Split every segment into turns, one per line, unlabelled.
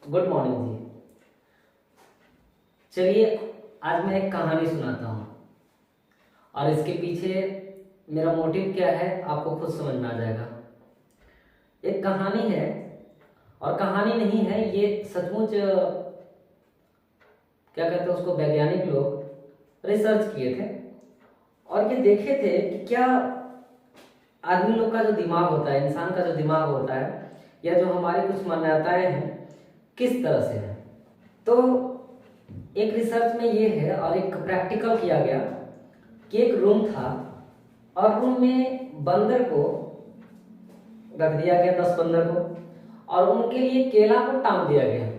Good morning जी। चलिए आज मैं एक कहानी सुनाता हूँ और इसके पीछे मेरा मोटिव क्या है आपको खुद समझ में आ जाएगा। एक कहानी है और कहानी नहीं है, ये सचमुच क्या कहते हैं उसको, वैज्ञानिक लोग रिसर्च किए थे और ये देखे थे कि क्या आदमी लोग का जो दिमाग होता है, इंसान का जो दिमाग होता है या जो हमारी कुछ मान्यताएं हैं किस तरह से है। तो एक रिसर्च में ये है और एक प्रैक्टिकल किया गया कि एक रूम था और रूम में बंदर को रख दिया गया, 10 बंदर को, और उनके लिए केला को टांग दिया गया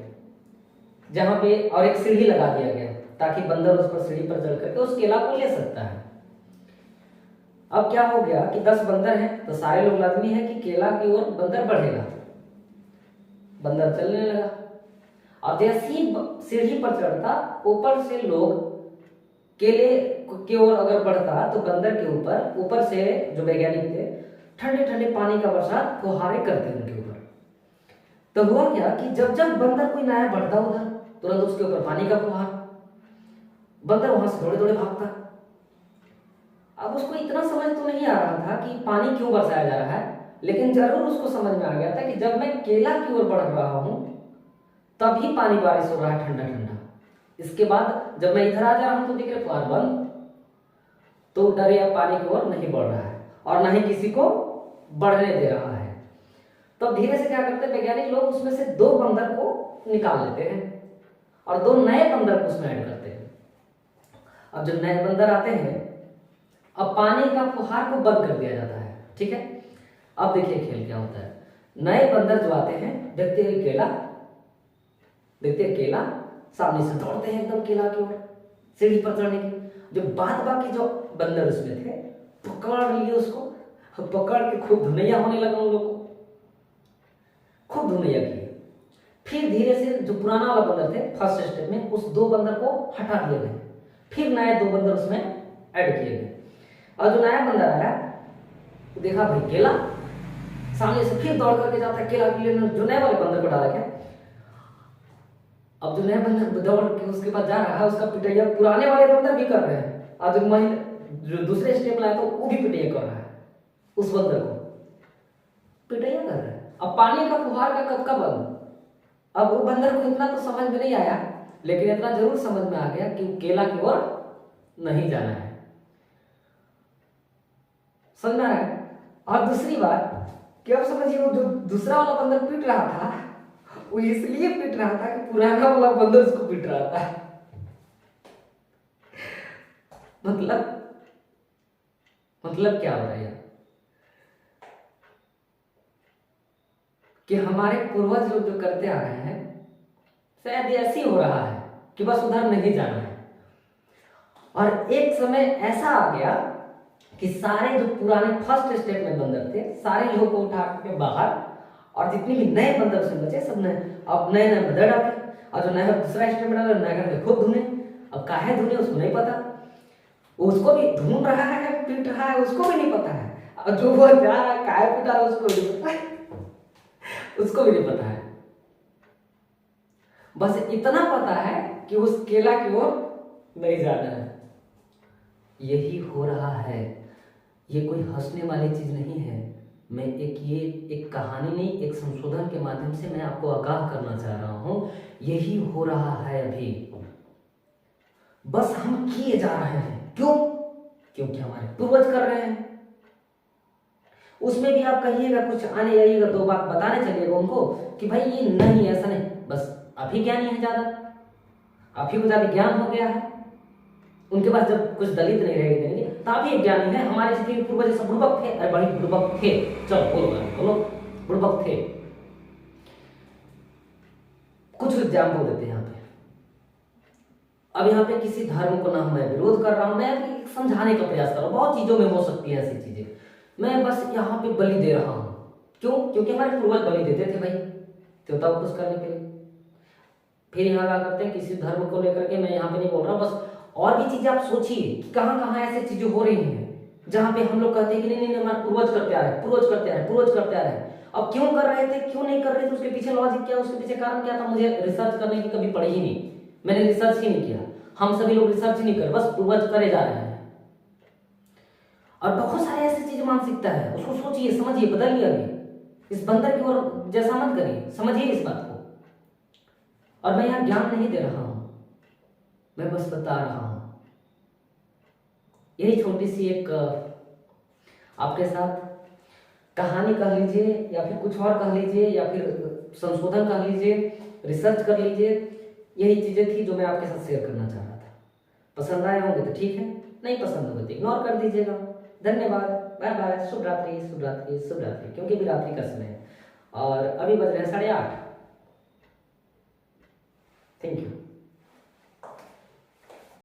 जहां पे, और एक सीढ़ी लगा दिया गया ताकि बंदर उस पर सीढ़ी पर चढ़ करके उस केला को ले सकता है। अब क्या हो गया कि 10 बंदर हैं तो सारे लोग लाजमी है कि केला की ओर बंदर बढ़ेगा, बंदर चलने लगा और जैसे ही सीढ़ी पर चढ़ता ऊपर से लोग केले की ओर अगर बढ़ता तो बंदर के ऊपर से जो वैज्ञानिक थे ठंडे ठंडे पानी का बरसात फुहारे करते उनके ऊपर। तो हुआ क्या कि जब जब बंदर कोई नया बढ़ता उधर तुरंत उसके ऊपर पानी का फुहार, बंदर वहां से दौड़े दौड़े भागता। अब उसको इतना समझ तो नहीं आ रहा था कि पानी क्यों बरसाया जा रहा है, लेकिन जरूर उसको समझ में आ गया था कि जब मैं केला की ओर बढ़ रहा हूं तभी पानी बारिश हो रहा है ठंडा ठंडा। इसके बाद जब मैं इधर आ जा रहा हूं तो देख रहे फुहार बंद, तो डरे अब पानी की ओर नहीं बढ़ रहा है और ना ही किसी को बढ़ने दे रहा है। तो धीरे से क्या करते हैं वैज्ञानिक लोग, उसमें से 2 बंदर को निकाल लेते हैं और 2 नए बंदर को उसमें ऐड करते हैं। अब जब नए बंदर आते हैं अब पानी का फुहार को बंद कर दिया जाता है, ठीक है। अब देखिए खेल क्या होता है। नए बंदर जो आते हैं देखते हैं केला, सामने से दौड़ते हैं एकदम केला की ओर सीढ़ी पर चढ़ने की। जो बाद बाकी जो बंदर उसमें थे पकड़ लिए उसको, पकड़ के खूब धुनैया होने लगा उन लोग को, खूब धुनैया किए। फिर धीरे से जो पुराना वाला बंदर थे फर्स्ट स्टेप में उस 2 बंदर को हटा दिए गए, फिर नए 2 बंदर उसमें ऐड किए गए। और जो नया बंदर आया तो देखा भाई केला, सामने से फिर दौड़ करके जाता है केला के लिए, जो नए वाले बंदर को डाला गया। अब जो नया बंदर दौड़ के उसके पास जा रहा है उसका पिटैया पुराने वाले बंदर भी कर रहे हैं और जो दूसरे स्टेप लाया तो वो भी पिटैया कर रहा है, उस बंदर को पिटैया कर रहा है। अब पानी का फुहार का कब का बंद। अब वो बंदर को इतना तो समझ में नहीं आया, लेकिन इतना जरूर समझ में आ गया कि केला की ओर नहीं जाना है, समझ रहा है। और दूसरी बात कि अब समझिए वो जो दूसरा वाला बंदर पीट रहा था वो इसलिए पीट रहा था कि पुराना वाला बंदर उसको पीट रहा था। मतलब क्या हो रहा है कि हमारे पूर्वज लोग जो करते आ रहे हैं शायद ऐसी हो रहा है कि बस उधर नहीं जाना है। और एक समय ऐसा आ गया कि सारे जो पुराने फर्स्ट स्टेप में बंदर थे सारे लोगों को उठा के बाहर, और जितने भी नए बंदर से बचे सब नए, अब नए नए बंदर डाले और जो नया दूसरा स्टेप में डाले नया करके खुद धुने। अब काहे धुने उसको नहीं पता, उसको भी ढूंढ रहा है, पीट रहा है, उसको भी नहीं पता है। और जो वो जा रहा है काहे पीट रहा है उसको भी नहीं पता है, उसको भी नहीं पता है। बस इतना पता है कि उस केला की ओर नहीं जाना है। यही हो रहा है, ये कोई हंसने वाली चीज नहीं है। मैं एक कहानी नहीं, एक संशोधन के माध्यम से मैं आपको आगाह करना चाह रहा हूं। यही हो रहा है अभी, बस हम किए जा रहे हैं। क्यों? क्योंकि हमारे पूर्वज कर रहे हैं। उसमें भी आप कहिएगा कुछ आने जाइएगा 2 बात बताने चलिएगा उनको कि भाई ये नहीं, ऐसा नहीं, बस आप ही ज्ञानी है ज्यादा, आप ही को ज्यादा ज्ञान हो गया है। उनके पास जब कुछ दलित नहीं रह देंगे तो आप ही ज्ञानी है। हमारे जितने पूर्वज सब बुड़बक थे, अरे बड़ी बुड़बक थे, चलो बोलो बुड़बक थे। कुछ एग्जाम्पल देते हैं यहाँ पे। अब यहाँ पे किसी धर्म को ना मैं विरोध कर रहा हूं, मैं समझाने का प्रयास कर रहा हूं। बहुत चीजों में हो सकती है ऐसी चीजें, मैं बस यहाँ पे बलि दे रहा हूं। क्यों? क्योंकि हमारे पूर्वज बलि देते थे भाई देवता को खुश करने के लिए। फिर यहाँ क्या करते हैं किसी धर्म को लेकर के, मैं यहाँ पे नहीं बोल रहा हूँ, बस और भी चीजें आप सोचिए कहां कहां ऐसी चीजें हो रही हैं जहां पे हम लोग कहते हैं कि नहीं नहीं हमारे पूर्वज करते आ रहे हैं, पूर्वज करते आ रहे हैं, पूर्वज करते आ रहे हैं। अब क्यों कर रहे थे, क्यों नहीं कर रहे थे, उसके पीछे लॉजिक क्या, उसके पीछे कारण क्या था, मुझे रिसर्च करने की कभी पड़ी ही नहीं, मैंने रिसर्च ही नहीं किया। हम सभी लोग रिसर्च ही नहीं कर, बस पूर्वज करे जा रहे हैं। और बहुत सारे ऐसी चीज मानसिकता है, उसको सोचिए, समझिए, बदलिए। अभी इस बंदर की ओर जैसा मत करिए, समझिए इस बात को। और मैं यहाँ ज्ञान नहीं दे रहा हूं, मैं बस बता रहा हूं। यही छोटी सी एक आपके साथ कहानी कह लीजिए, या फिर कुछ और कह लीजिए, या फिर संशोधन कह लीजिए, रिसर्च कर लीजिए, यही चीजें थी जो मैं आपके साथ शेयर करना चाह रहा था। पसंद आए होंगे तो ठीक है, नहीं पसंद होंगे तो इग्नोर कर दीजिएगा। धन्यवाद, बाय बाय, शुभ रात्रि, शुभ रात्रि, शुभ रात्रि, क्योंकि अभी रात्रि का समय है और अभी बज रहे हैं 8:30। Thank you.